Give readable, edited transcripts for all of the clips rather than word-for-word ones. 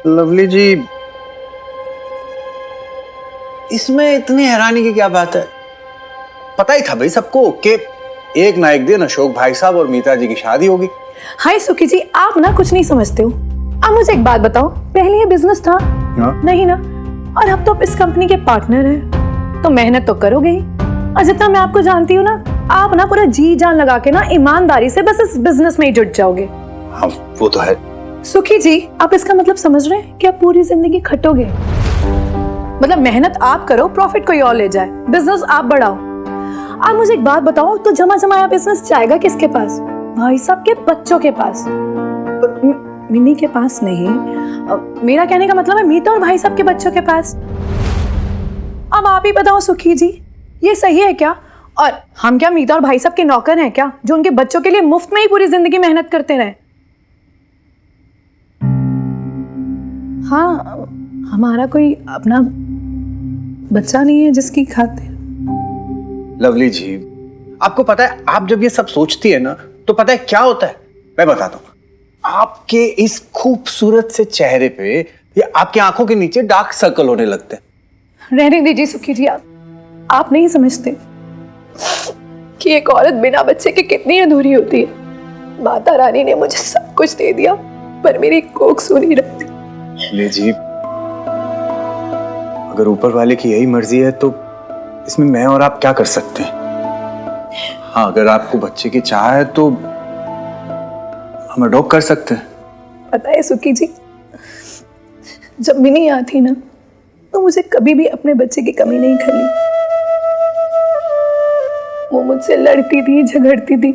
Lovely जी, इसमें इतनी हैरानी की क्या बात है? पता ही था भाई सबको कि एक ना एक दिन अशोक भाई साहब और मीता जी की शादी होगी। हाय सुखी जी, आप ना कुछ नहीं समझते हो। आप मुझे एक बात बताओ, पहले ये बिजनेस था नहीं ना, और अब तो आप इस कंपनी के पार्टनर हैं, तो मेहनत तो करोगे ही। और जितना मैं आपको जानती हूँ ना, आप ना पूरा जी जान लगा के ना ईमानदारी से बस इस बिजनेस में ही जुट जाओगे। हाँ वो तो है। सुखी जी, आप इसका मतलब समझ रहे हैं कि आप पूरी जिंदगी खटोगे? मतलब मेहनत आप करो, प्रॉफिट कोई और ले जाए, बिजनेस आप बढ़ाओ। आप मुझे एक बात बताओ, तो जमा जमाया बिजनेस जाएगा किसके पास? भाई साहब के बच्चों के पास, मिनी के पास नहीं। मेरा कहने का मतलब है मीता और भाई साहब के बच्चों के पास। अब आप ही बताओ सुखी जी, ये सही है क्या? और हम क्या मीता और भाई साहब के नौकर हैं क्या, जो उनके बच्चों के लिए मुफ्त में ही पूरी जिंदगी मेहनत करते रहे? हाँ, हमारा कोई अपना बच्चा नहीं है जिसकी खातिर। लवली जी, आपको पता है, आप जब ये सब सोचती है ना, तो पता है क्या होता है? मैं बताता हूँ। आपके इस खूबसूरत से चेहरे पे ये आपकी आंखों के नीचे डार्क सर्कल होने लगते हैं। रहने दीजिए सुखी जी, आप नहीं समझते कि एक औरत बिना बच्चे के कितनी अधूरी होती है। माता रानी ने मुझे सब कुछ दे दिया, पर मेरी कोख सुनी रहती। ले जी, अगर ऊपर वाले की यही मर्जी है तो इसमें मैं और आप क्या कर सकते हैं? हाँ, अगर आपको बच्चे की चाह है तो हम अडॉप्ट कर सकते हैं। पता है सुखी जी, जब मिनी आती ना, तो मुझे कभी भी अपने बच्चे की कमी नहीं खली। वो मुझसे लड़ती थी, झगड़ती थी,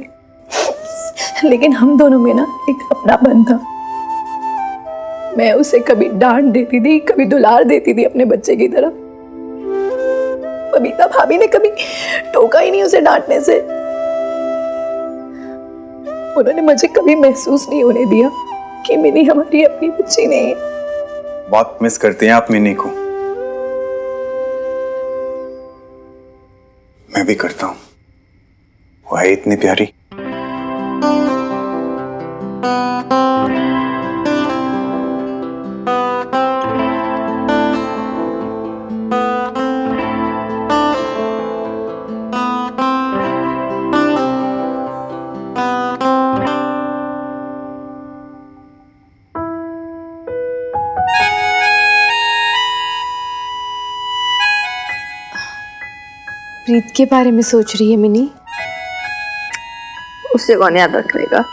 लेकिन हम दोनों में ना एक अपनापन था। मैं उसे कभी डांट देती थी, कभी दुलार देती थी अपने बच्चे की तरह। बबीता भाभी ने कभी टोका ही नहीं उसे डांटने से। उन्होंने मुझे कभी महसूस नहीं होने दिया कि मिनी हमारी अपनी बच्ची नहीं है। बहुत मिस करते हैं आप मिनी को। मैं भी करता हूं, वो है इतनी प्यारी। प्रीत के बारे में सोच रही है मिनी? उससे कौन याद रखेगा?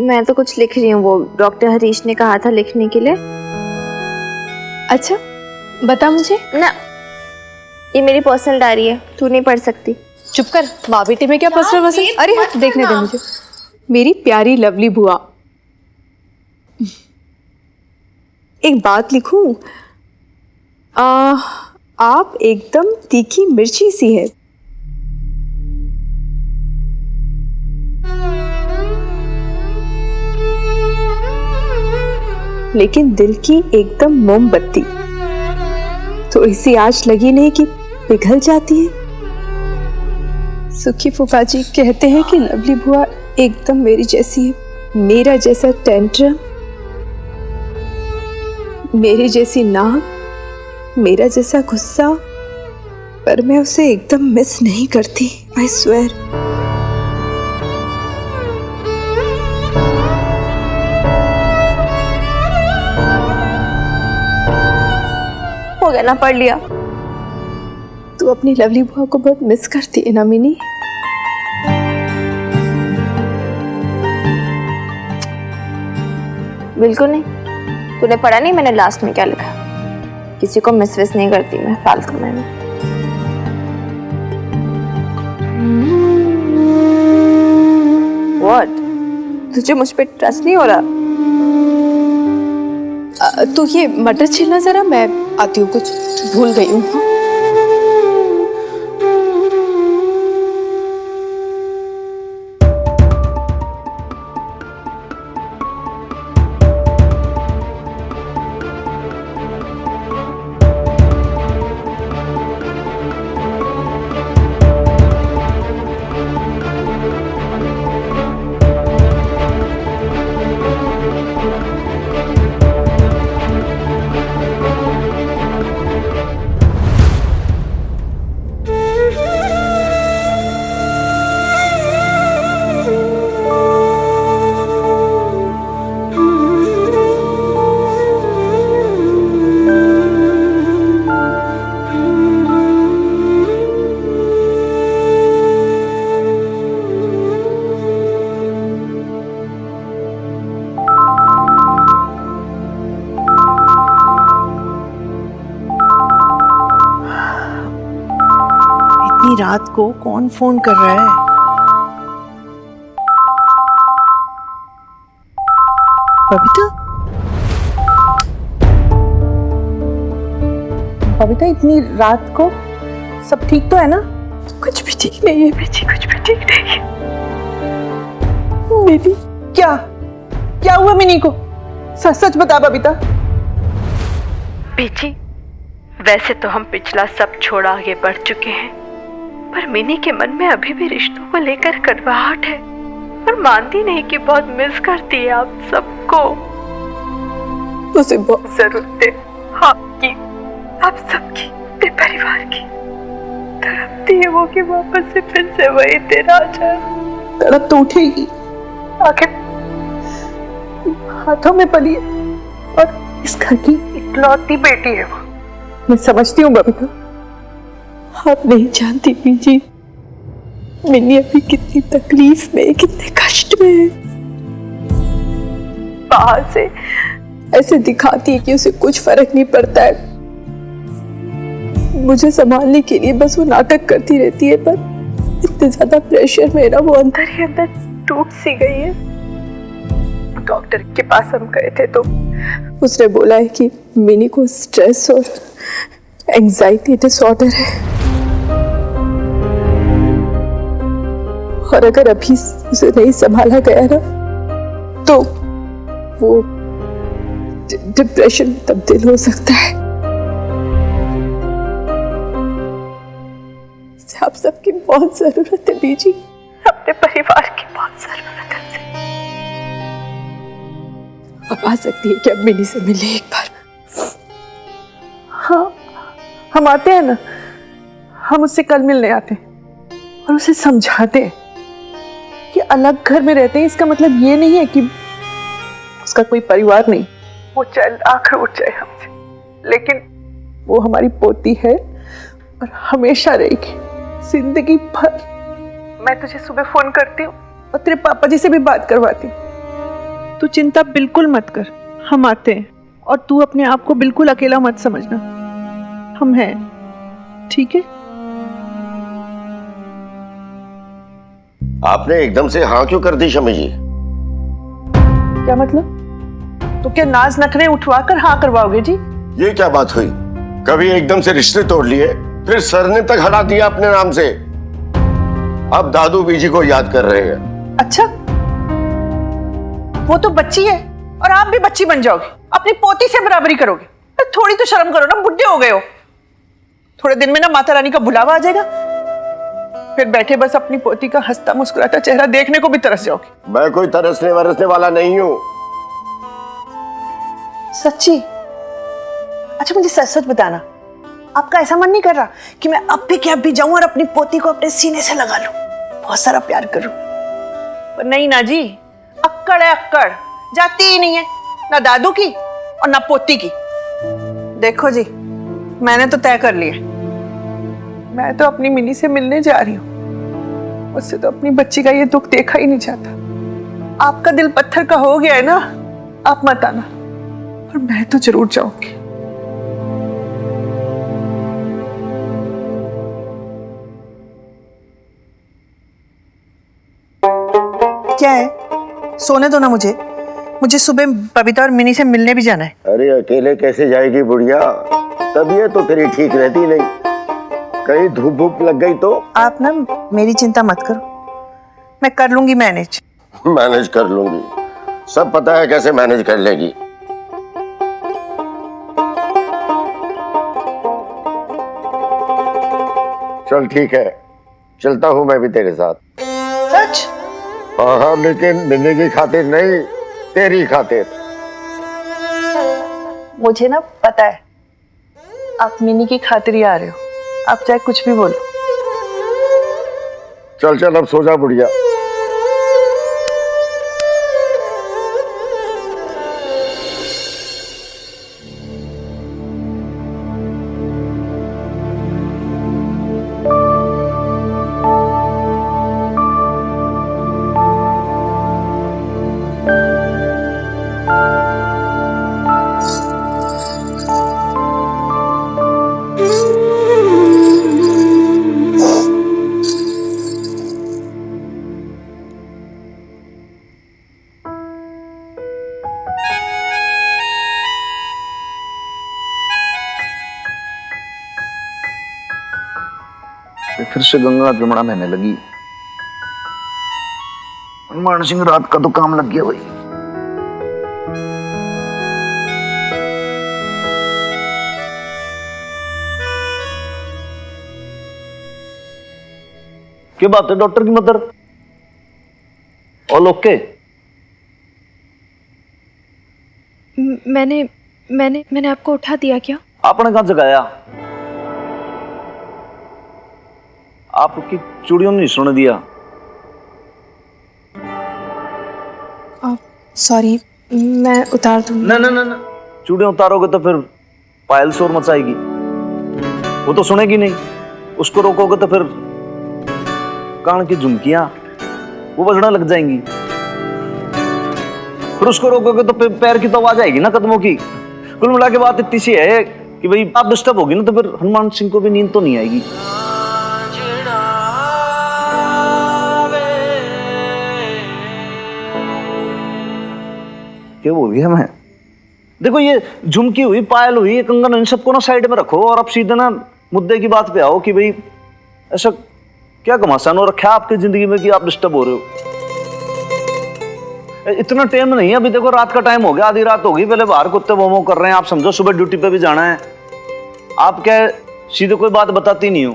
मैं तो कुछ लिख रही हूँ, वो डॉक्टर हरीश ने कहा था लिखने के लिए। अच्छा बता मुझे। ना, ये मेरी पर्सनल डायरी है, तू नहीं पढ़ सकती। चुप कर, माँ बेटे में क्या पर्सनल वसन? अरे हाँ, देखने दे मुझे। मेरी प्यारी लवली बुआ, एक बात लिखूं? आप एकदम तीखी मिर्ची सी है, लेकिन दिल की एकदम मोमबत्ती। थोड़ी सी आंच लगी नहीं कि पिघल जाती है। सुखी फूफा जी कहते हैं कि लवली बुआ एकदम मेरी जैसी है। मेरा जैसा टेंट्रम, मेरी जैसी नाक, मेरा जैसा गुस्सा, पर मैं उसे एकदम मिस नहीं करती। I swear. हो गया ना, पढ़ लिया। तू अपनी लवली बुआ को बहुत मिस करती है ना मिनी? बिल्कुल नहीं। तूने पढ़ा नहीं मैंने लास्ट में क्या लिखा? किसी को मिस विस नहीं करती मैं फालतू में। What? तुझे मुझ पे ट्रस्ट नहीं हो रहा? तू ये मटर छीलना जरा, मैं आती हूँ, कुछ भूल गई हूँ। रात को कौन फोन कर रहा है? बबीता? बबीता, इतनी रात को सब ठीक तो है ना? कुछ भी ठीक नहीं है बेटी, कुछ भी ठीक नहीं है। मेरी क्या क्या हुआ मिनी को? सच सच बता बबीता। बेटी, वैसे तो हम पिछला सब छोड़ आगे बढ़ चुके हैं, पर मिनी के मन में अभी भी रिश्तों को लेकर कड़वाहट है और मानती नहीं कि बहुत मिस करती है आप सबको। उसे बहुत जरूरत है आपकी, आप सबकी, मेरे परिवार की। तड़पती है वो कि वापस से फिर से वही तेरा आ जाए। तड़प तो उठेगी, आखिर हाथों में पली है और इस घर की इकलौती बेटी है वो। मैं समझती हूँ बबीता। आप नहीं जानती बीजी, मिनी अभी कितनी तकलीफ में, कितने कष्ट में है। बाहर से ऐसे दिखाती है कि उसे कुछ फर्क नहीं पड़ता है, मुझे संभालने के लिए बस वो नाटक करती रहती है, पर इतने ज्यादा प्रेशर में ना वो अंदर ही अंदर टूट सी गई है। डॉक्टर के पास हम गए थे तो उसने बोला है कि मिनी को स्ट्रेस और एंजाइटी डिसऑर्डर है, और अगर अभी उसे नहीं संभाला गया ना तो वो डिप्रेशन में तब्दील हो सकता है। आप सबकी बहुत जरूरत है बीजी, अपने परिवार की बहुत जरूरत है। आप आ सकती है कि अब मिनी से मिले एक बार? हाँ, हम आते हैं ना, हम उससे कल मिलने आते हैं और उसे समझाते हैं कि अलग घर में रहते हैं इसका मतलब ये नहीं है कि उसका कोई परिवार नहीं। वो चाहे लाख रूठ जाए हमसे, लेकिन वो हमारी पोती है और हमेशा रहेगी, जिंदगी भर। मैं तुझे सुबह फोन करती हूँ और तेरे पापा जी से भी बात करवाती हूँ। तू चिंता बिल्कुल मत कर, हम आते हैं, और तू अपने आप को बिल्कुल अकेला मत समझना, हम हैं, ठीक है? आपने एकदम से हाँ क्यों कर दी शमी जी? क्या मतलब? तो क्या नाज नखरे उठवा कर हाँ करवाओगे जी? ये क्या बात हुई? कभी एकदम से रिश्ते तोड़ लिए, फिर सरने तक हटा दिया अपने नाम से। अब दादू बीजी को याद कर रहे हैं। अच्छा, वो तो बच्ची है और आप भी बच्ची बन जाओगे, अपनी पोती से बराबरी करोगे। थोड़ी तो शर्म करो ना, बुढ़े हो गए हो। थोड़े दिन में ना माता रानी का बुलावा आ जाएगा, फिर बैठे बस अपनी पोती का हंसता मुस्कुराता चेहरा देखने को भी तरस जाओगे। मैं कोई तरसने वरसने वाला नहीं हूँ। सच्ची? अच्छा मुझे सच सच बताना, आपका ऐसा मन नहीं कर रहा कि मैं अब भी क्या भी जाऊं और अपनी पोती को अपने सीने से लगा लूं, बहुत सारा प्यार करूं? पर नहीं ना जी, अक्कड़ है अक्कड़, जाती ही नहीं है, ना दादू की और ना पोती की। देखो जी, मैंने तो तय कर लिया, मैं तो अपनी मिनी से मिलने जा रही हूँ। उससे तो अपनी बच्ची का ये दुख देखा ही नहीं जाता। आपका दिल पत्थर का हो गया है ना, आप मत आना, और मैं तो जरूर जाऊंगी। क्या है? सोने दो ना मुझे सुबह बबीता और मिनी से मिलने भी जाना है। अरे अकेले कैसे जाएगी बुढ़िया? तबीयत तो तेरी ठीक रहती नहीं, कहीं धूप धूप लग गई तो? आप ना मेरी चिंता मत करो, मैं कर लूंगी मैनेज। मैनेज कर लूंगी, सब पता है कैसे मैनेज कर लेगी। चल ठीक है, चलता हूँ मैं भी तेरे साथ। सच? हाँ हाँ, लेकिन मिलने की खातिर नहीं, तेरी खातिर। मुझे ना पता है आप मिनी की खातिर ही आ रहे हो, आप चाहे कुछ भी बोलो। चल चल अब सो जा बुढ़िया। फिर से गंगा जमुना बहने लगी। हनुमान सिंह रात का तो काम लग गया भाई। क्या बात है डॉक्टर की मदर? All okay? मैंने आपको उठा दिया क्या? आपने कहां जगाया? आपकी चूड़ियों ने नहीं सुन दिया। सॉरी, मैं उतार दूंगी। ना ना ना ना, चूड़ियां उतारोगे तो फिर पायल शोर मचाएगी, वो तो सुनेगी नहीं। उसको रोकोगे तो फिर कान की झुमकियां वो बजने लग जाएंगी। फिर उसको रोकोगे तो पैर की तो आवाज आएगी ना, कदमों की। कुल मिला के बात इतनी सी है कि भाई आप डिस्टर्ब होगी ना तो फिर हनुमान सिंह को भी नींद तो नहीं आएगी। क्या बोल गया मैं? देखो ये झुमकी हुई, पायल हुई, ये कंगन, इन सबको ना साइड में रखो और अब सीधे ना मुद्दे की बात पे आओ कि भाई ऐसा क्या घमासान हो रखा है आपकी जिंदगी में कि आप डिस्टर्ब हो रहे हो? इतना टाइम नहीं है अभी, देखो रात का टाइम हो गया, आधी रात हो गई, पहले बाहर कुत्ते भौं कर रहे हैं। आप समझो सुबह ड्यूटी पे भी जाना है। आप क्या सीधे कोई बात बताती नहीं हो,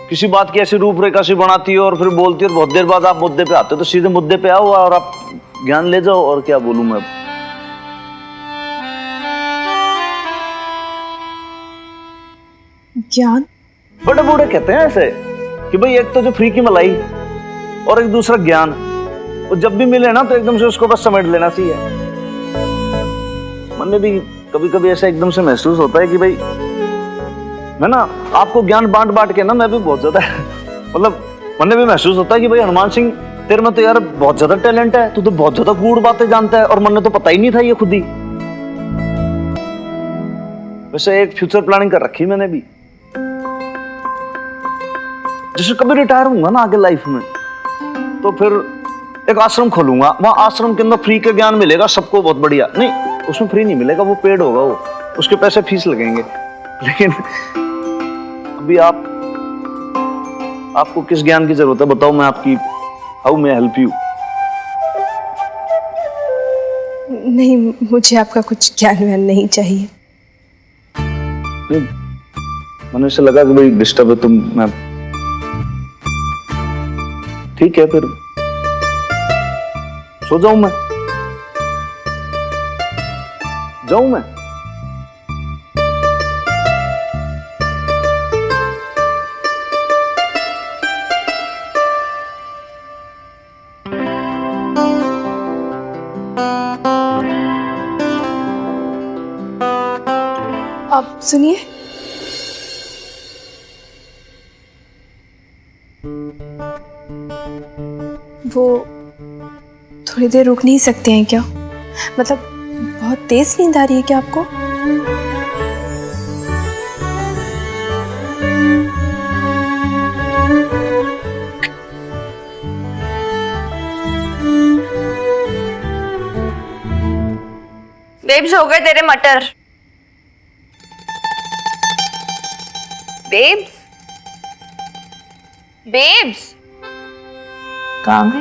किसी बात की ऐसी रूपरेखा सी बनाती हो और फिर बोलती हो, और बहुत देर बाद आप मुद्दे पे आते हो। तो सीधे मुद्दे पे आओ और आप ज्ञान ले जाओ। और क्या बोलूं मैं अब? ज्ञान? बड़े बूढ़े कहते हैं ऐसे कि भाई एक तो जो फ्री की मलाई और एक दूसरा ज्ञान, वो जब भी मिले ना तो एकदम से उसको बस समेट लेना चाहिए। मन में भी कभी कभी ऐसा एकदम से महसूस होता है कि भाई मैं ना आपको ज्ञान बांट बांट के ना मैं भी बहुत ज्यादा मतलब मन में भी महसूस होता है कि भाई हनुमान सिंह तेरे में तो यार बहुत ज्यादा टैलेंट है, तू तो बहुत ज्यादा गूढ़ बातें जानता है और मन ने तो पता ही नहीं था ये खुद ही। वैसे एक फ्यूचर प्लानिंग कर रखी मैंने भी, जैसे कभी रिटायर होऊंगा ना आगे लाइफ में तो फिर एक आश्रम खोलूंगा। वहां आश्रम के अंदर फ्री का ज्ञान मिलेगा सबको, बहुत बढ़िया। नहीं, उसमें फ्री नहीं मिलेगा, वो पेड होगा, वो उसके पैसे फीस लगेंगे। लेकिन अभी आपको किस ज्ञान की जरूरत है बताओ, मैं आपकी हाउ मे हेल्प यू? नहीं, मुझे आपका कुछ ज्ञान व्यान नहीं चाहिए। मैंने से लगा कि भाई डिस्टर्ब है तुम, मैं ठीक है फिर सो जाऊं मैं? जाऊं मैं? आप सुनिए, वो थोड़ी देर रुक नहीं सकते हैं क्या? मतलब बहुत तेज नींद आ रही है क्या आपको? बेब्स, हो गए तेरे मटर। बेब्स, बेब्स कहाँ गए?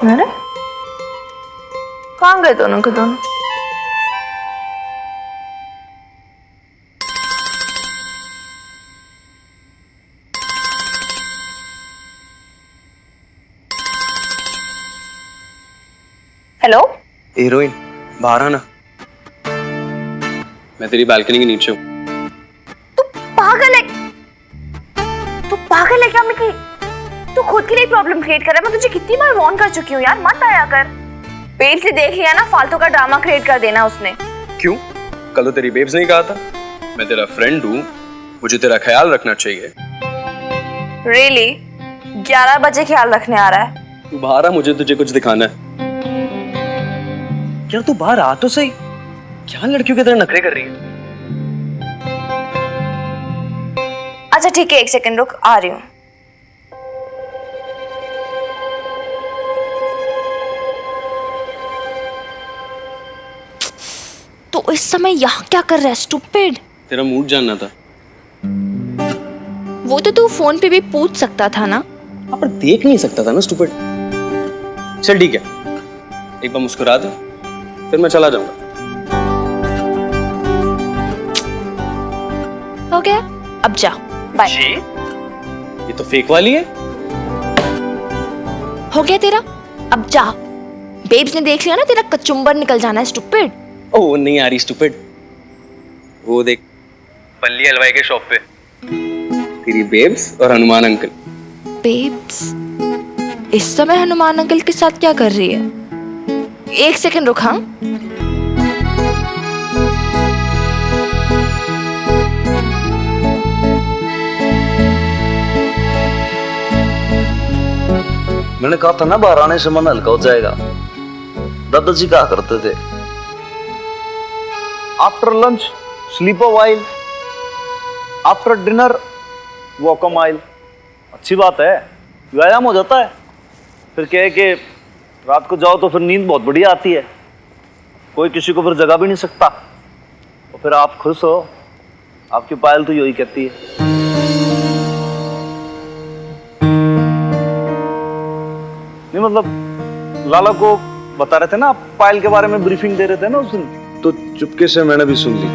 अरे कहाँ गए दोनों के दोनों? हेलो हीरोइन, बाहर आना। मैं तेरी बालकनी के नीचे हूँ। तू पागल है क्या मिकी? तू खुद के लिए प्रॉब्लम क्रिएट कर रहा है। मैं तुझे कितनी बार वार्न कर चुकी हूँ यार, मत आया कर। बेब से देख लिया ना, फालतू का ड्रामा क्रिएट कर देना उसने। क्यों? कल तो तेरी बेब्स नहीं कहा था मैं तेरा फ्रेंड हूँ, मुझे तेरा ख्याल रखना चाहिए। रियली? 11 बजे ख्याल रखने आ रहा है? तू बाहर आ, मुझे तुझे कुछ दिखाना है। यार तू बाहर आ तो सही, क्या लड़कियों की तरह नखरे कर रही है? अच्छा ठीक है, 1 सेकंड रुक, आ रही हूँ। तू तो इस समय यहाँ क्या कर रहा है स्टूपिड? तेरा मूड जानना था। वो तो तू फोन पे भी पूछ सकता था ना। हाँ, पर देख नहीं सकता था ना स्टूपिड। चल ठीक है, एक बार मुस्कुरा दे, फिर मैं चला जाऊंगा। हो गया, अब जा, बाय। ये तो फेक वाली है। हो गया तेरा, अब जा। बेब्स ने देख लिया ना, तेरा कचुम्बर निकल जाना है स्टूपिड। ओ नहीं आ रही स्टूपिड, वो देख पल्ली हलवाई के शॉप पे तेरी बेब्स और हनुमान अंकल। बेब्स इस समय हनुमान अंकल के साथ क्या कर रही है? एक सेकंड रुक। हाँ, मैंने कहा था ना बाहर आने से मन हल्का हो जाएगा। दादाजी कहा करते थे after lunch sleep a while, after dinner walk a mile. अच्छी बात है, व्यायाम हो जाता है। फिर क्या है कि रात को जाओ तो फिर नींद बहुत बढ़िया आती है, कोई किसी को फिर जगा भी नहीं सकता। तो फिर आप खुश हो, आपकी पायल तो यही कहती है। नहीं मतलब लाला को बता रहे थे ना, आप पायल के बारे में ब्रीफिंग दे रहे थे ना उस दिन, तो चुपके से मैंने भी सुन ली।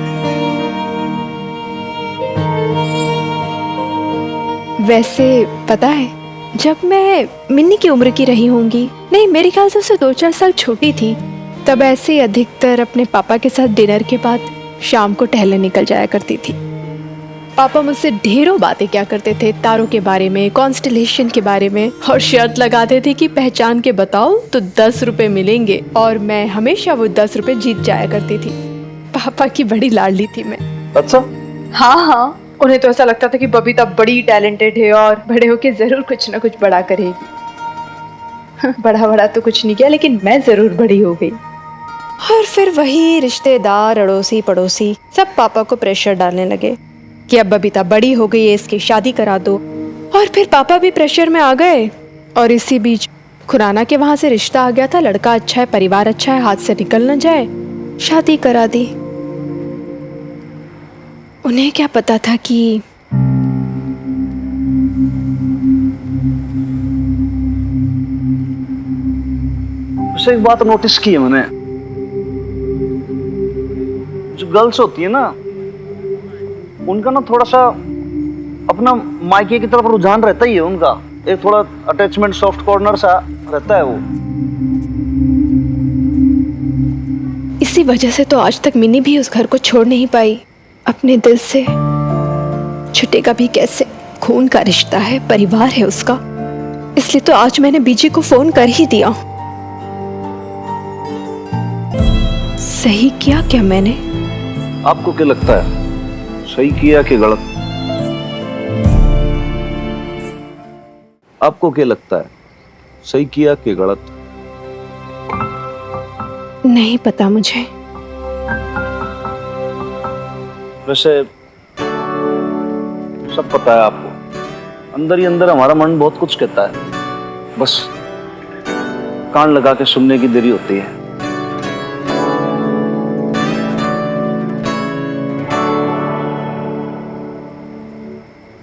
वैसे पता है, जब मैं मिन्नी की उम्र की रही होंगी, नहीं मेरे ख्याल से उससे 2-4 साल छोटी थी, तब ऐसे अधिकतर अपने पापा के साथ डिनर के बाद शाम को टहलने निकल जाया करती थी। पापा मुझसे ढेरों बातें क्या करते थे, तारों के बारे में, कॉन्स्टलेशन के बारे में, और शर्त लगाते थे कि पहचान के बताओ तो 10 रुपए मिलेंगे, और मैं हमेशा वो 10 रुपए जीत जाया करती थी। पापा की बड़ी लाडली थी मैं। अच्छा, हाँ, उन्हें तो ऐसा लगता था कि बबीता बड़ी टैलेंटेड है और बड़े होके जरूर कुछ ना कुछ बड़ा करेगी। बड़ा तो कुछ नहीं किया, लेकिन मैं जरूर बड़ी हो गई। और फिर वही रिश्तेदार, अड़ोसी पड़ोसी सब पापा को प्रेशर डालने लगे कि अब बबीता बड़ी हो गई है, इसकी शादी करा दो। और फिर पापा भी प्रेशर में आ गए, और इसी बीच खुराना के वहां से रिश्ता आ गया था, लड़का अच्छा है, परिवार अच्छा है, हाथ से निकल न जाए, शादी करा दी। उन्हें क्या पता था कि वैसे एक बात नोटिस की है मैंने, जो गर्ल्स होती है ना, उनका ना थोड़ा सा अपना मायके की तरफ रुझान रहता ही है उनका, एक थोड़ा अटैचमेंट सॉफ्ट कॉर्नर सा रहता है वो। इसी वजह से तो आज तक मिनी भी उस घर को छोड़ नहीं पाई अपने दिल से। छुटेगा भी कैसे, खून का रिश्ता है, परिवार है उसका। इसलिए तो आज मैंने बीजी को फोन कर ही दिया। सही किया क्या मैंने? आपको क्या लगता है, सही किया कि गलत? आपको क्या लगता है, सही किया कि गलत? नहीं पता मुझे। वैसे सब पता है आपको, अंदर ही अंदर हमारा मन बहुत कुछ कहता है, बस कान लगा के सुनने की देरी होती है।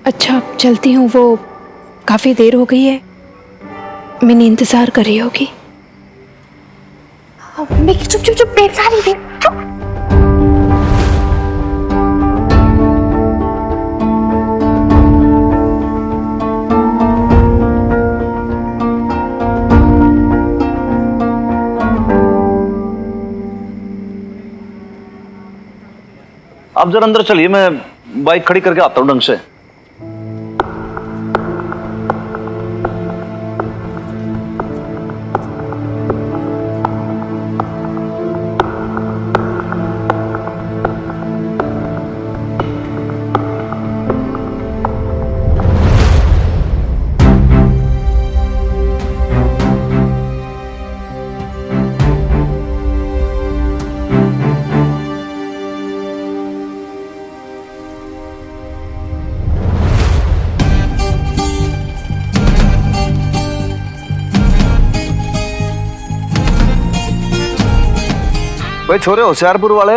अच्छा चलती हूँ, वो काफी देर हो गई है, मैंने इंतजार कर रही होगी। मिकी चुप चुप चुप, बेब्स आ रही है, चुप। आप जरा अंदर चलिए, मैं बाइक खड़ी करके आता हूँ ढंग से। भाई छोरे होशियारपुर वाले,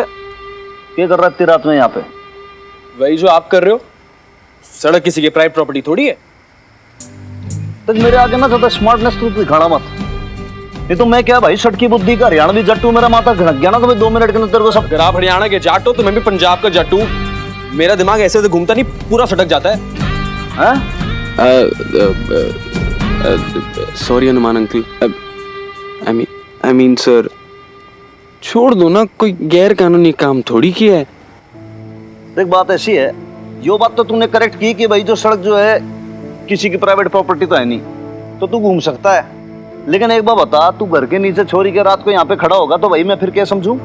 क्या कर रहा है इतनी रात में यहाँ पे? वही जो आप कर रहे हो। सड़क किसी की प्राइवेट प्रॉपर्टी थोड़ी है। तो मेरे आगे ना ज्यादा स्मार्टनेस तू दिखाना मत। ये तो मैं क्या भाई, सटकी बुद्धि का हरियाणवी जट हूं, मेरा माथा घनक गया ना तो मैं 2 मिनट के अंदर तेरे को सब। अगर आप हरियाणा के जाट हो तो मैं भी पंजाब का जट हूं। मेरा दिमाग ऐसे घूमता नहीं, पूरा सटक जाता है। हैं? Sorry Hanuman uncle, I mean sir, छोड़ दो ना, कोई गैर कानूनी काम थोड़ी किया है। देख बात ऐसी है, यो बात तो तूने करेक्ट की कि भाई जो सड़क जो है किसी की प्राइवेट प्रॉपर्टी तो है नहीं, तो तू घूम सकता है। लेकिन एक बात बता, तू घर के नीचे छोरी के रात को यहाँ पे खड़ा होगा तो भाई मैं फिर क्या समझूं?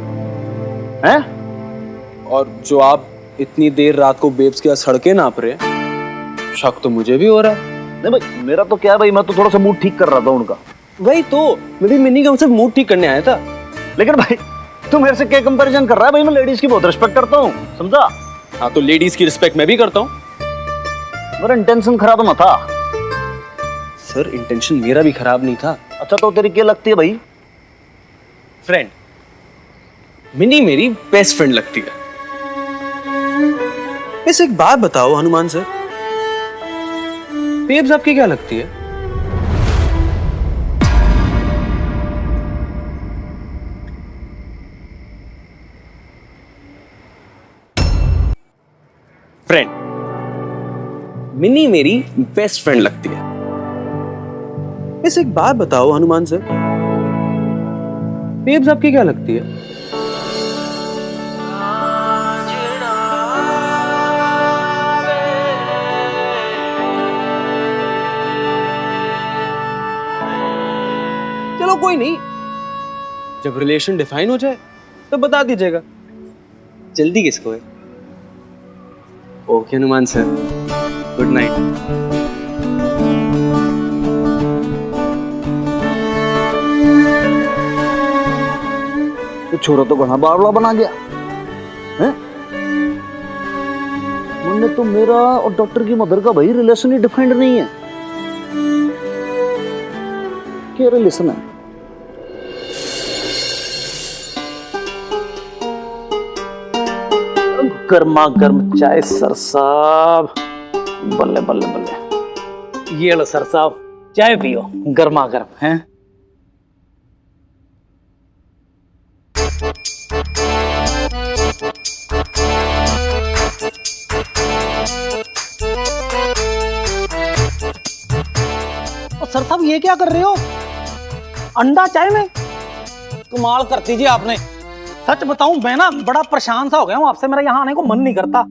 हैं? और जो आप इतनी देर रात को बेब्स के सड़कें नाप रहे हैं, शक तो मुझे भी हो रहा है। नहीं भाई, मेरा तो क्या है भाई, मैं तो थोड़ा सा मूड ठीक कर रहा था उनका। वही तो, मैं भी मिनी का सिर्फ मूड ठीक करने आया था। लेकिन भाई तू मेरे से क्या कंपैरिजन कर रहा है? भाई मैं लेडीज की बहुत रिस्पेक्ट करता हूँ, समझा? हाँ तो लेडीज की रिस्पेक्ट मैं भी करता हूँ। मेरा इंटेंशन खराब ना था। सर इंटेंशन मेरा भी खराब नहीं था। अच्छा तो तेरी क्या लगती है भाई? फ्रेंड। मिनी मेरी बेस्ट फ्रेंड लगती है। वैसे एक बात बताओ हनुमान सर, बेब्स आपकी क्या लगती है? फ्रेंड। मिनी मेरी बेस्ट फ्रेंड लगती है। वैसे एक बात बताओ हनुमान सर, बेब्स आपकी क्या लगती है? चलो कोई नहीं, जब रिलेशन डिफाइन हो जाए तो बता दीजिएगा। जल्दी किसको है? Okay Hanuman sir, good night. तो छोरा तो घना बावला बना गया हैं? मुन्ने तो मेरा और डॉक्टर की मदर का भाई रिलेशन ही डिफाइंड नहीं है। क्या रिलेशन है? गर्मा गर्म चाय सर साहब, बल्ले बल्ले बल्ले। ये लो सर साहब, चाय पियो, गर्मा गर्म है। सर साहब ये क्या कर रहे हो? अंडा चाय में? कमाल करती जी आपने। सच बताऊं मैं ना बड़ा परेशान सा हो गया हूँ आपसे, मेरा यहाँ आने को मन नहीं करता।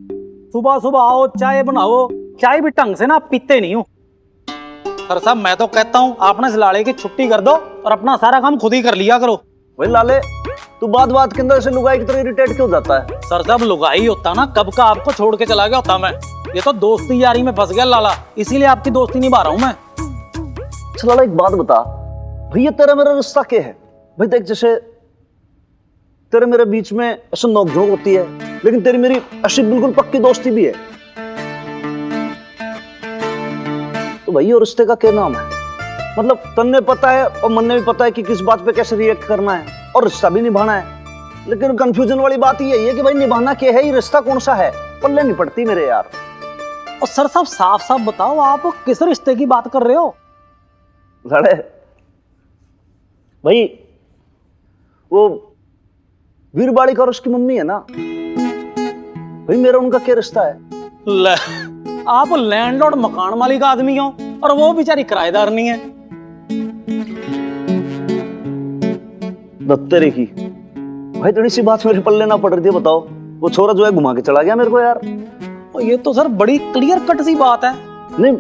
सुबह सुबह आओ चाय बनाओ, चाय भी ढंग से ना पीते नहीं हूँ। सर साहब मैं तो कहता हूँ आप ना इस लाले की छुट्टी कर दो और अपना सारा काम खुद ही कर लिया करो। भाई लाले, तू बात बात के अंदर से लुगाई की तरह इरिटेट क्यों जाता है? सर साहब लुगाई होता ना कब का आपको छोड़ के चला गया होता मैं। ये तो दोस्ती यारी में फंस गया लाला, इसीलिए आपकी दोस्ती निभा रहा हूँ मैं। अच्छा लाला एक बात बता, भैया तेरा मेरा रिश्ता क्या है? भाई देख जैसे तेरे मेरे बीच में ऐसा नोकझोंक होती है, लेकिन तेरी मेरी ऐसी बिल्कुल पक्की दोस्ती भी है। तो भाई और रिश्ते का क्या नाम है? मतलब तन्ने पता है और मन ने भी पता है कि किस बात पे कैसे रिएक्ट करना है और रिश्ता भी निभाना है। लेकिन कंफ्यूजन वाली बात यही है कि भाई निभाना क्या है, ये रिश्ता कौन सा है, पल्ले नहीं पड़ती मेरे यार। और सर साहब साफ साफ बताओ आप किस रिश्ते की बात कर रहे हो? लड़े भाई वो वीरबाड़ी का और उसकी मम्मी है ना, भाई मेरा उनका क्या रिश्ता है? ले, आप लैंडलॉर्ड मकान मालिक आदमी हो और वो बेचारी किराएदार नहीं है। दत्तेरे की भाई थोड़ी सी बात मेरे पल्ले ना पड़ रही थी। बताओ वो छोरा जो है घुमा के चला गया मेरे को यार। ये तो सर बड़ी क्लियर कट सी बात है। नहीं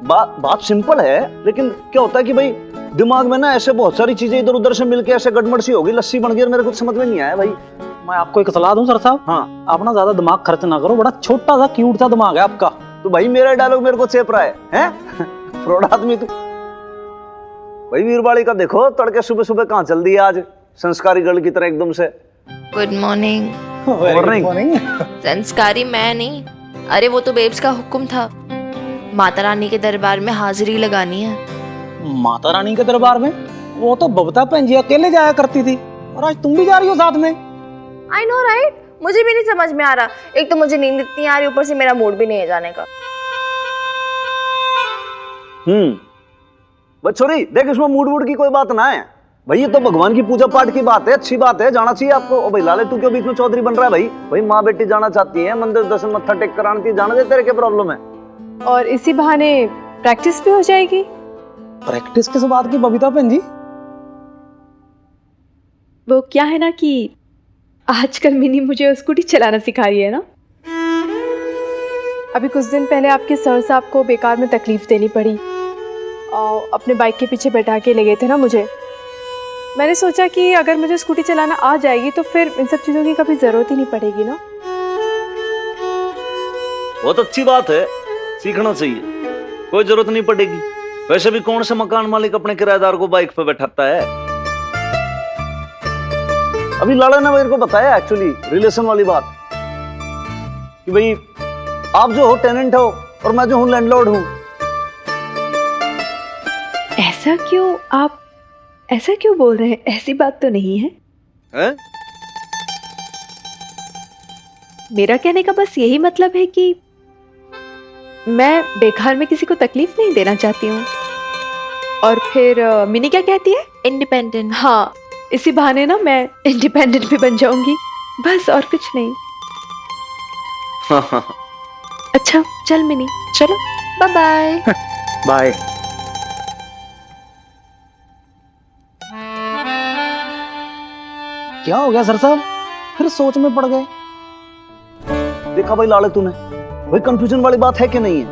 बात सिंपल है, लेकिन क्या होता है कि भाई दिमाग में ना ऐसे बहुत सारी चीजें इधर उधर से मिलके ऐसे गड़बड़ सी होगी, लस्सी बन गई और मेरे को समझ में नहीं आया भाई। मैं आपको एक सलाह दूं सर साहब? हाँ। आप ना ज्यादा दिमाग खर्च ना करो, बड़ा छोटा सा क्यूट सा दिमाग है आपका। तो भाई मेरा डायलॉग मेरे को चेप रहा है? फ्रॉड आदमी तू। भाई वीरबाड़ी का देखो तड़के सुबह सुबह कहाँ चल दिया आज, संस्कारी गर्ल की तरह एकदम से। Good morning. मॉर्निंग। संस्कारी मैं नहीं, अरे वो तो बेब्स का हुक्म था, माता रानी के दरबार में हाजिरी लगानी है। माता रानी के दरबार में? वो तो बबता भैन जी अकेले जाया करती थी, और आज तुम भी जा रही हो साथ में। आई नो राइट, मुझे भी नहीं समझ में आ रहा। एक तो मुझे नींद इतनी आ रही, ऊपर से मेरा मूड भी नहीं है जाने का। बस छोरी देख, इसमें मूड वूड की कोई बात ना है भाई, ये तो भगवान की पूजा पाठ की बात है, अच्छी बात है, जाना चाहिए आपको। ओ भाई लाले, तू क्यों बीच में चौधरी बन रहा है भाई? भाई माँ बेटी जाना चाहती है मंदिर, दर्शन मत्था टेक कर आती है, जाने दे, तेरे क्या प्रॉब्लम है? और इसी बहाने प्रैक्टिस भी हो जाएगी। प्रैक्टिस किस बात की बबीता बहन जी? वो क्या है ना कि आजकल मिनी मुझे स्कूटी चलाना सिखा रही है ना। अभी कुछ दिन पहले आपके सर साहब को बेकार में तकलीफ देनी पड़ी और अपने बाइक के पीछे बैठा के ले गए थे ना मुझे। मैंने सोचा कि अगर मुझे स्कूटी चलाना आ जाएगी तो फिर इन सब चीज़ों की कभी ज़रूरत ही नहीं पड़ेगी ना। बहुत अच्छी बात है, सीखना चाहिए, कोई जरूरत नहीं पड़ेगी। वैसे भी कौन सा मकान मालिक अपने किराएदार को बाइक पे बैठाता है? अभी लाला ने मेरे को बताया एक्चुअली रिलेशन वाली बात कि भाई आप जो हो टेनेंट हो और मैं जो हूं लैंडलॉर्ड हूं। ऐसा क्यों बोल रहे हैं? ऐसी बात तो नहीं है। मेरा कहने का बस यही मतलब है कि मैं बेकार में किसी को तकलीफ नहीं देना चाहती हूँ। और फिर मिनी क्या कहती है? इंडिपेंडेंट। हाँ, इसी बहाने ना मैं इंडिपेंडेंट भी बन जाऊंगी, बस और कुछ नहीं। अच्छा चल मिनी, चलो बाय बाय। बाय। क्या हो गया सर साहब, फिर सोच में पड़ गए? देखा भाई लाले तूने, भाई कंफ्यूजन वाली बात है कि नहीं है?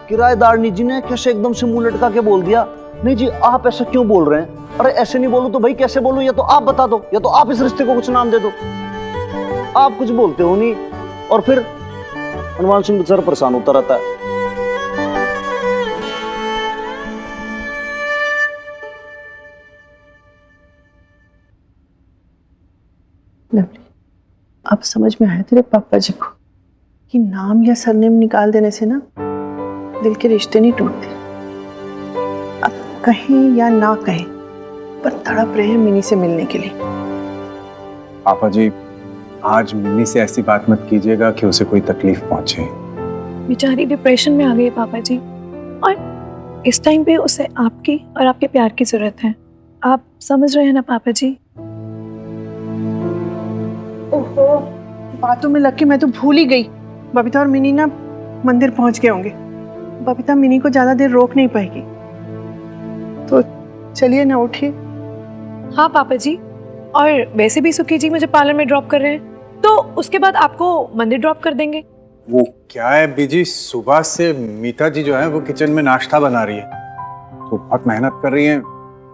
किराएदारनी जी ने कैसे एकदम से मुंह लटका के बोल दिया, नहीं जी आप ऐसा क्यों बोल रहे हैं? अरे ऐसे नहीं बोलूं तो भाई कैसे बोलूं? या तो आप बता दो, या तो आप इस रिश्ते को कुछ नाम दे दो। आप कुछ बोलते हो नहीं, और फिर हनुमान सिंह बेचारा परेशान होता रहता है। लवली, अब समझ में आया तेरे पापा जी को कि नाम या सरनेम निकाल देने से ना दिल के रिश्ते नहीं टूटते। अब कहें या ना कहें पर तड़प रहे हैं मिनी से मिलने के लिए। पापा जी, आज मिनी से ऐसी बात मत कीजिएगा कि उसे कोई तकलीफ पहुंचे। बेचारी डिप्रेशन में आ गई है पापा जी, और इस टाइम पे उसे आपकी और आपके प्यार की जरूरत है। आप समझ रहे हैं ना पापा जी? ओहो, बातों में लग के मैं तो भूल ही गई। बबीता और मिनी ना मंदिर पहुंच गए होंगे। बबीता मिनी को ज्यादा देर रोक नहीं पाएगी, तो चलिए ना, उठिए। हाँ पापा जी, और वैसे भी सुखी जी मुझे पार्लर में ड्रॉप कर रहे हैं, तो उसके बाद आपको मंदिर ड्रॉप कर देंगे। वो क्या है बीजी, सुबह से मीता जी जो है वो किचन में नाश्ता बना रही है, तो बहुत मेहनत कर रही है।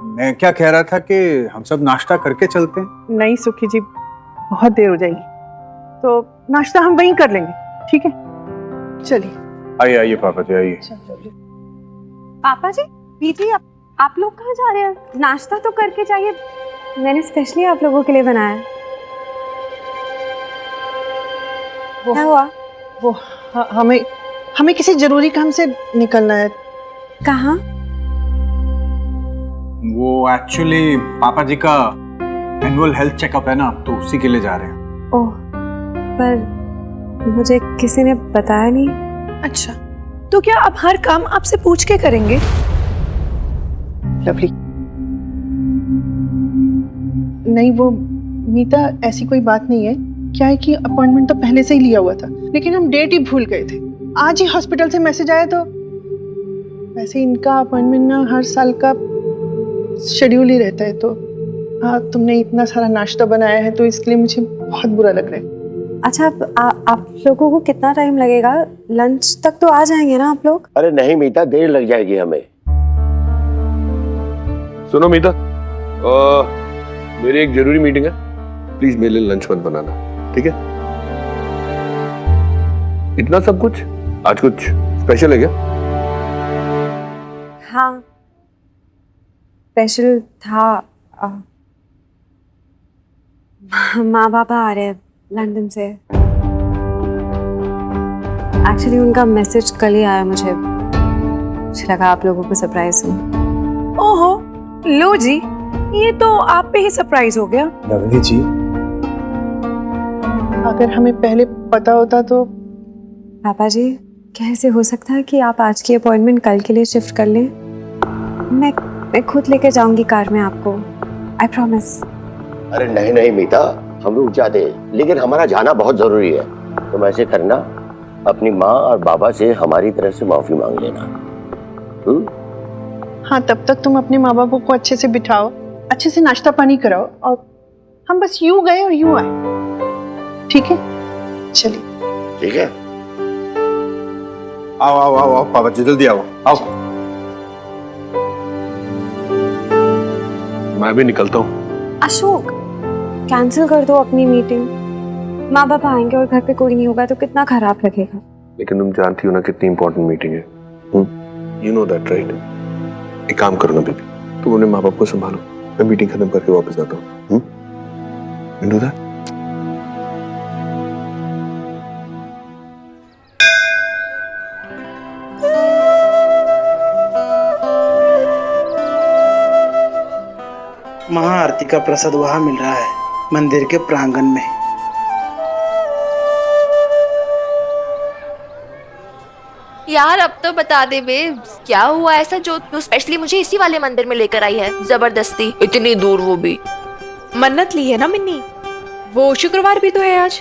मैं क्या कह रहा था कि हम सब नाश्ता करके चलते हैं। नहीं सुखी जी, बहुत देर हो जाएगी, तो नाश्ता हम वहीं कर लेंगे, ठीक है? चलिए। आइए आइए पापा जी, आइए। पापा जी, बीजी आप लोग कहाँ जा रहे हैं? नाश्ता तो करके जाइए, मैंने स्पेशली आप लोगों के लिए बनाया है। क्या हुआ? वो हमें किसी जरूरी काम से निकलना है। कहाँ? वो एक्चुअली पापा जी का एनुअल हेल्थ चेकअप है ना, तो उसी के लिए जा रहे हैं। ओह, पर मुझे किसी ने बताया नहीं। अच्छा, तो क्या आप हर काम आपसे पूछ के करेंगे? लवली, नहीं वो मीता, ऐसी कोई बात नहीं है। क्या है कि अपॉइंटमेंट तो पहले से ही लिया हुआ था, लेकिन हम डेट ही भूल गए थे। आज ही हॉस्पिटल से मैसेज आया, तो वैसे इनका अपॉइंटमेंट ना हर साल का शेड्यूल ही रहता है। तो हाँ, तुमने इतना सारा नाश्ता बनाया है तो इसके लिए मुझे बहुत बुरा लग रहा है। अच्छा, आप लोगों को कितना टाइम लगेगा? लंच तक तो आ जाएंगे ना आप लोग? अरे नहीं मीता, देर लग जाएगी हमें। सुनो मीता, मेरी एक जरूरी मीटिंग है, प्लीज मेरे लिए लंच मत बनाना, ठीक है? इतना सब कुछ? आज कुछ स्पेशल है क्या? हाँ, स्पेशल था। माँ बाबा आ रहे हैं लंदन से। एक्चुअली उनका मैसेज कल ही आया, मुझे लगा आप लोगों को सरप्राइज दूं। ओहो, लो जी, ये तो आप पे ही सरप्राइज हो गया। लवली जी, अगर हमें पहले पता होता तो। पापा जी, कैसे हो सकता है कि आप आज की अपॉइंटमेंट कल के लिए शिफ्ट कर लें? मैं खुद लेकर जाऊंगी कार में आपको, आई प्रॉमिस। अरे नहीं नहीं मीता, हम रुक जाते, लेकिन हमारा जाना बहुत जरूरी है। तुम ऐसे करना, अपनी माँ और बाबा से हमारी तरफ से माफी मांग लेना। हाँ, तब तक तुम अपने माँ बापों को अच्छे से बिठाओ, अच्छे से नाश्ता पानी कराओ, और हम बस यूं गए और यूं आए। ठीक है, चलिए। ठीक है, आओ आओ आओ आओ पापा जी, जल्दी आओ आओ। मैं भी निकलता हूँ। अशोक, कैंसिल कर दो अपनी मीटिंग। माँ बाप आएंगे और घर पे कोई नहीं होगा तो कितना खराब लगेगा। लेकिन तुम जानती हो ना कितनी इंपॉर्टेंट मीटिंग है। You know that right? एक काम करो ना बेबी, तुम अपने माँ बाप को संभालो, मैं मीटिंग खत्म करके वापस आता हूँ। You know that? महाआरती का प्रसाद वहां मिल रहा है, मंदिर के प्रांगण में। यार अब तो बता दे बेब्स, क्या हुआ ऐसा जो तू स्पेशली मुझे इसी वाले मंदिर में लेकर आई है जबरदस्ती, इतनी दूर वो भी। मन्नत ली है ना मिन्नी, वो शुक्रवार भी तो है आज।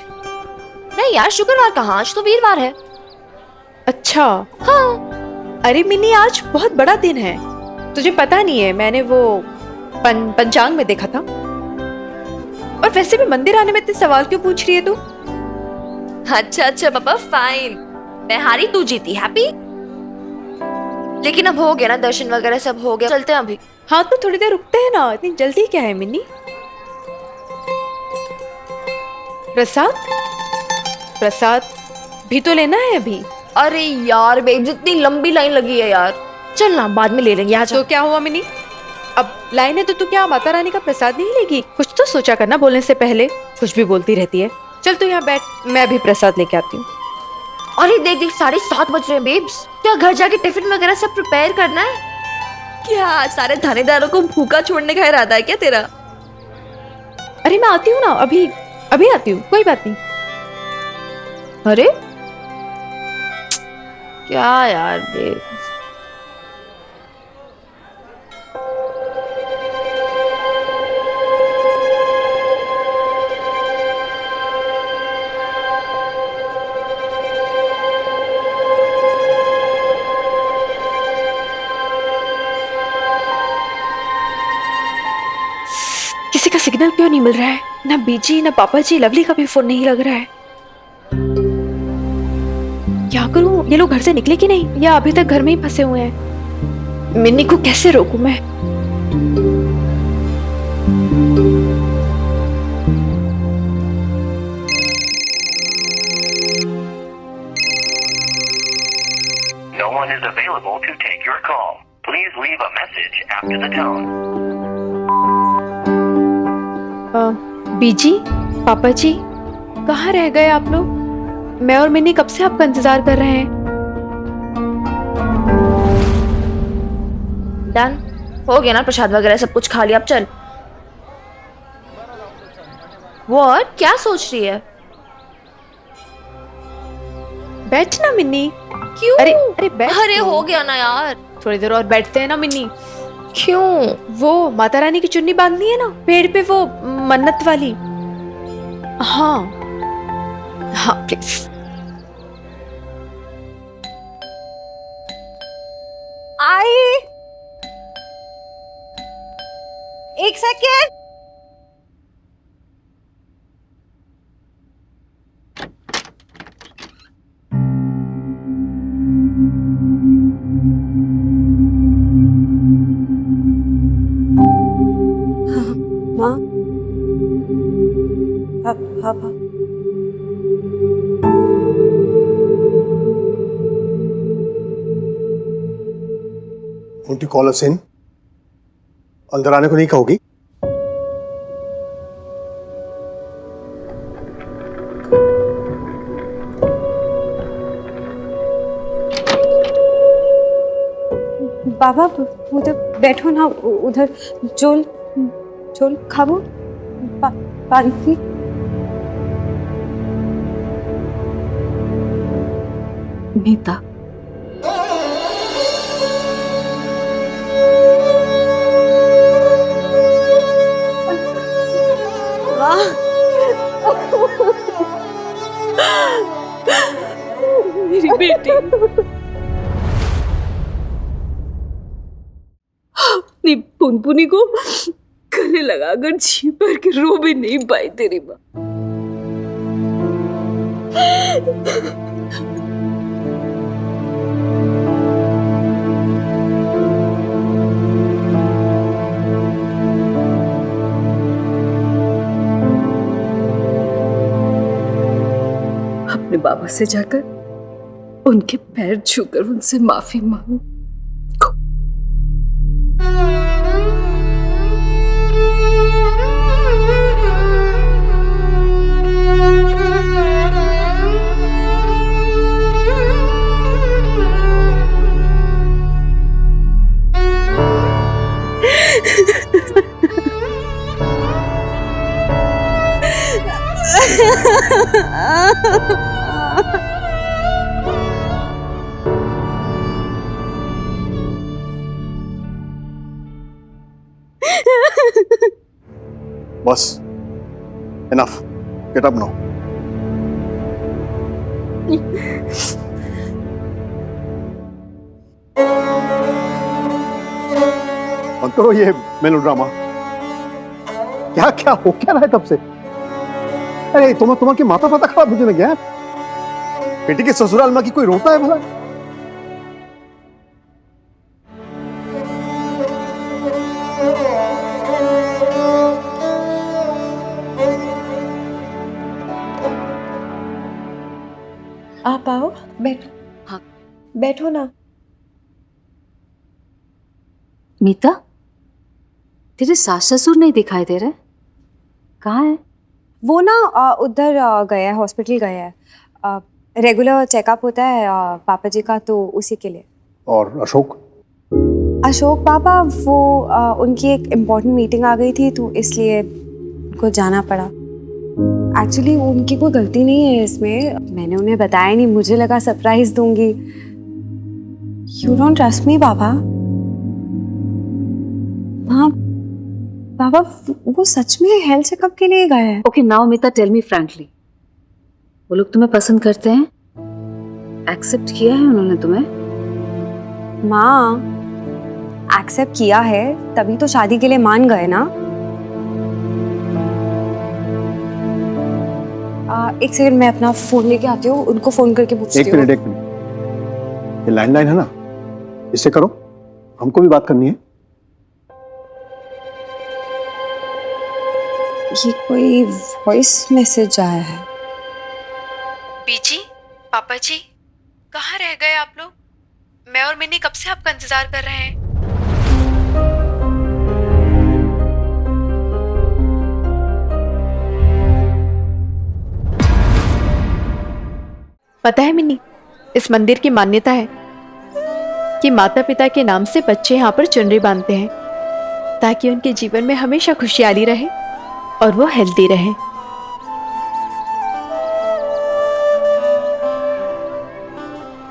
नहीं यार, शुक्रवार कहाँ, आज तो वीरवार है। अच्छा हाँ। अरे मिन्नी, आज बहुत बड़ा दिन है, तुझे पता नहीं है? मैंने वो पंचांग में देखा था। और वैसे भी मंदिर आने में इतने सवाल क्यों पूछ रही है तू? अच्छा अच्छा पापा, फाइन, मैं हारी तू जीती, हैप्पी। लेकिन अब हो गया ना, दर्शन वगैरह सब हो गया, चलते हैं अभी। हाँ तो थोड़ी देर रुकते हैं ना, इतनी जल्दी क्या है मिन्नी? प्रसाद प्रसाद भी तो लेना है अभी। अरे यार बेब, जितनी लंबी लाइन लगी है यार, चल ना बाद में ले लेंगे। आज तो क्या हुआ मिन्नी, अब लाइन है तो तू क्या माता रानी का प्रसाद नहीं लेगी? कुछ तो सोचा करना बोलने से पहले, कुछ भी बोलती रहती है। चल तू यहाँ बैठ, मैं भी प्रसाद लेके आती हूँ। अरे देख देख, 7:30 बज रहे हैं बेब्स, क्या घर जाके टिफिन वगैरह सब प्रिपेयर करना है क्या? सारे थानेदारों को भूखा छोड़ने का इरादा है क्या तेरा? अरे मैं आती हूँ ना, अभी अभी आती हूँ, कोई बात नहीं। अरे क्या यार बेब्स, किसी का सिग्नल क्यों नहीं मिल रहा है? ना बीजी, ना पापा जी, लवली का भी फोन नहीं लग रहा है। क्या करूं, ये लोग घर से निकले कि नहीं, या अभी तक घर में ही फंसे हुए हैं? मिन्नी को कैसे रोकूं मैं? No one is available to take your call. Please leave a message after the tone. बीजी, पापा जी, कहाँ रह गए आप लोग? मैं और मिन्नी कब से आपका इंतजार कर रहे हैं। डन हो गया ना, प्रसाद वगैरह सब कुछ खा लिया, अब चल। व्हाट, क्या सोच रही है? बैठ ना मिन्नी। क्यों? अरे अरे बैठ। अरे हो गया ना यार, थोड़ी देर और बैठते हैं ना मिन्नी। क्यों? वो माता रानी की चुन्नी बांधनी है ना पेड़ पे, वो मन्नत वाली। हाँ हाँ प्लीज। आई, एक सेकेंड। माँ, पापा, Won't you call us in? अंदर आने को नहीं कहोगी? बाबा उधर बैठो ना, उधर चोल चोल खाबो पानी। मीता, मेरी बेटी अपनी पुनपुनी को गले लगाकर जी भर के रो भी नहीं पाई तेरी माँ। अपने बाबा से जाकर उनके पैर छूकर उनसे माफी मांगो। बस, enough. Get up now. बंद करो ये मेलोड्रामा। क्या क्या हो क्या रहा है तब से? अरे तुम्हारे माता पिता खराब मुझे लग गया। बेटी के ससुराल में की कोई रोता है भला? आप आओ, बैठो। हाँ, बैठो ना। मीता, तेरे सास ससुर नहीं दिखाई दे रहे? कहाँ है? वो ना उधर गया है, हॉस्पिटल गया है। रेगुलर चेकअप होता है पापा जी का, तो उसी के लिए। और अशोक? अशोक पापा वो उनकी एक इम्पोर्टेंट मीटिंग आ गई थी, तो इसलिए उनको जाना पड़ा। एक्चुअली उनकी कोई गलती नहीं है इसमें, मैंने उन्हें बताया नहीं, मुझे लगा सरप्राइज दूंगी। यू डोंट ट्रस्ट मी पापा? हाँ पापा, वो सच में हेल्थ चेकअप के लिए गए हैं। ओके नाउ मीता, टेल मी फ्रैंकली, वो लोग तुम्हें पसंद करते हैं? एक्सेप्ट किया है उन्होंने तुम्हें? माँ, एक्सेप्ट किया है तभी तो शादी के लिए मान गए ना। एक सेकंड, मैं अपना फोन लेके आती हूँ, उनको फोन करके पूछती हूँ। एक मिनट, ये लैंडलाइन है ना, इससे करो, हमको भी बात करनी है। ये कोई वॉइस मैसेज आया है। बीजी, पापा जी, कहाँ रह गए आप लोग? मैं और मिनी कब से आपका इंतजार कर रहे हैं। पता है मिनी, इस मंदिर की मान्यता है कि माता पिता के नाम से बच्चे यहाँ पर चुनरी बांधते हैं ताकि उनके जीवन में हमेशा खुशहाली रहे और वो हेल्दी रहे।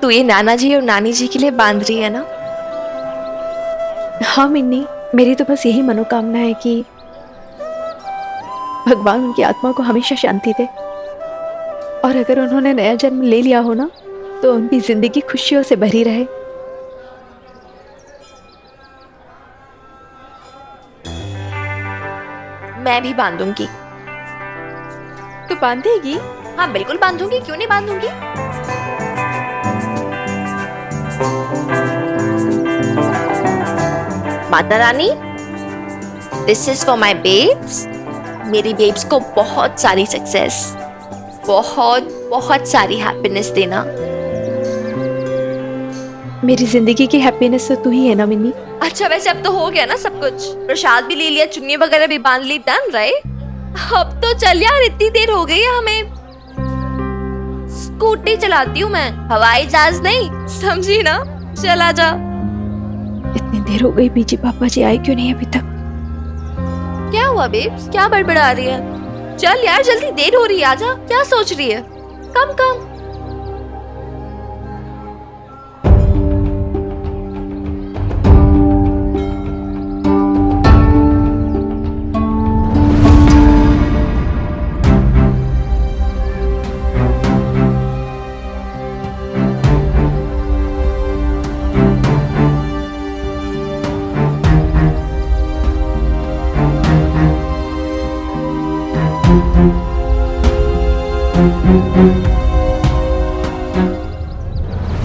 तू ये नाना जी और नानी जी के लिए बांध रही है ना? हाँ मिन्नी, मेरी तो बस यही मनोकामना है कि भगवान उनकी आत्मा को हमेशा शांति दे, और अगर उन्होंने नया जन्म ले लिया हो ना, तो उनकी जिंदगी खुशियों से भरी रहे। मैं भी बांधूंगी। तू बांधेगी? हाँ बिल्कुल बांधूंगी, क्यों नहीं बांधूंगी। Mata Rani, this is for my babes. मेरी बेब्स को बहुत सारी सक्सेस, बहुत बहुत सारी हैप्पीनेस देना। मेरी जिंदगी की हैप्पीनेस तो तू ही है ना मिन्नी। अच्छा वैसे अब तो हो गया ना सब कुछ, प्रसाद भी ले लिया, चुन्नी वगैरह भी बांध ली, डन राइट? अब तो चल यार, इतनी देर हो गई है हमें। स्कूटी चलाती हूँ मैं, हवाई जहाज नहीं, समझी ना? चल आजा। इतनी देर हो गई, बीजी पापा जी आए क्यों नहीं अभी तक? क्या हुआ बेब्स, क्या बड़बड़ा रही है? चल यार जल्दी, देर हो रही है, आजा। क्या सोच रही है? कम कम।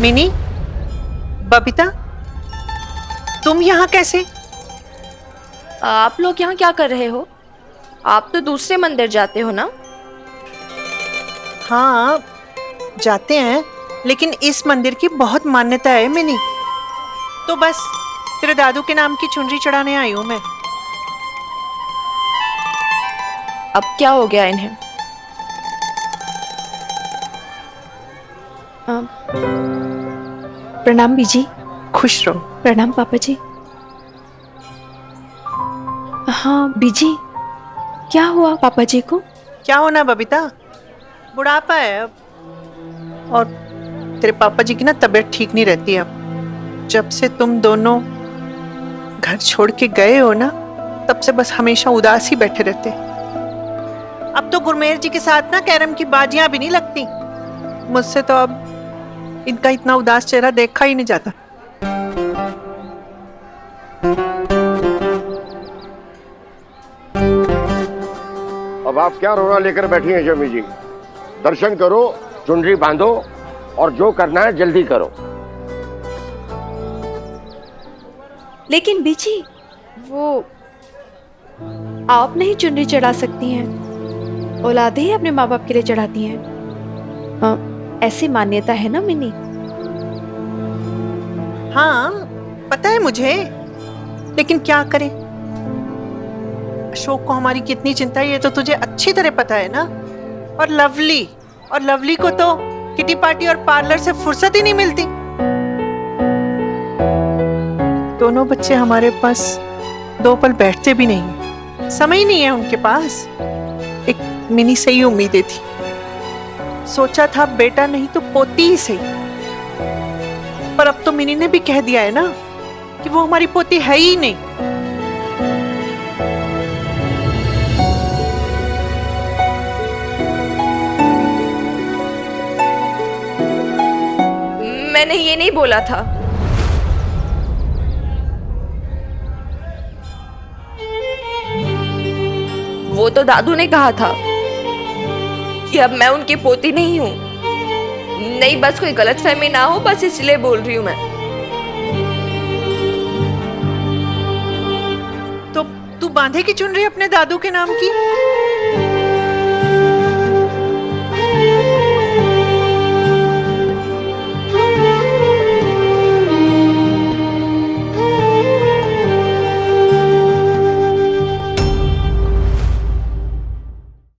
मिनी, बबीता, तुम यहाँ कैसे? आप लोग यहाँ क्या कर रहे हो? आप तो दूसरे मंदिर जाते हो ना? हाँ जाते हैं, लेकिन इस मंदिर की बहुत मान्यता है मिनी, तो बस तेरे दादू के नाम की चुनरी चढ़ाने आई हूँ मैं। अब क्या हो गया इन्हें? प्रणाम बीजी। खुश रहो। प्रणाम पापा जी। हाँ बीजी, क्या हुआ पापा जी को? क्या होना बबीता, बुढ़ापा है अब, और तेरे पापा जी की ना तबीयत ठीक नहीं रहती अब। जब से तुम दोनों घर छोड़ के गए हो ना, तब से बस हमेशा उदास ही बैठे रहते। अब तो गुरमेर जी के साथ ना कैरम की बाजियां भी नहीं लगती। मुझसे तो अब इनका इतना उदास चेहरा देखा ही नहीं जाता। अब आप क्या रोना लेकर बैठी हैं जमी जी? दर्शन करो, चुनरी बांधो और जो करना है जल्दी करो। लेकिन बीजी, वो आप नहीं चुनरी चढ़ा सकती हैं, औलादें ही अपने माँ बाप के लिए चढ़ाती हैं। ऐसी मान्यता है ना मिनी। हाँ पता है मुझे, लेकिन क्या करें, अशोक को हमारी कितनी चिंता है ये तो तुझे अच्छी तरह पता है ना। और लवली को तो किटी पार्टी और पार्लर से फुर्सत ही नहीं मिलती। दोनों बच्चे हमारे पास 2 पल बैठते भी नहीं, समय ही नहीं है उनके पास। एक मिनी से ही उम्मीदें थी, सोचा था बेटा नहीं तो पोती ही सही, पर अब तो मिनी ने भी कह दिया है ना कि वो हमारी पोती है ही नहीं। मैंने ये नहीं बोला था। वो तो दादू ने कहा था कि अब मैं उनकी पोती नहीं हूं। नहीं, बस कोई गलतफहमी ना हो, बस इसलिए बोल रही हूं मैं। तो तू बांधेगी चुनरी अपने दादू के नाम की?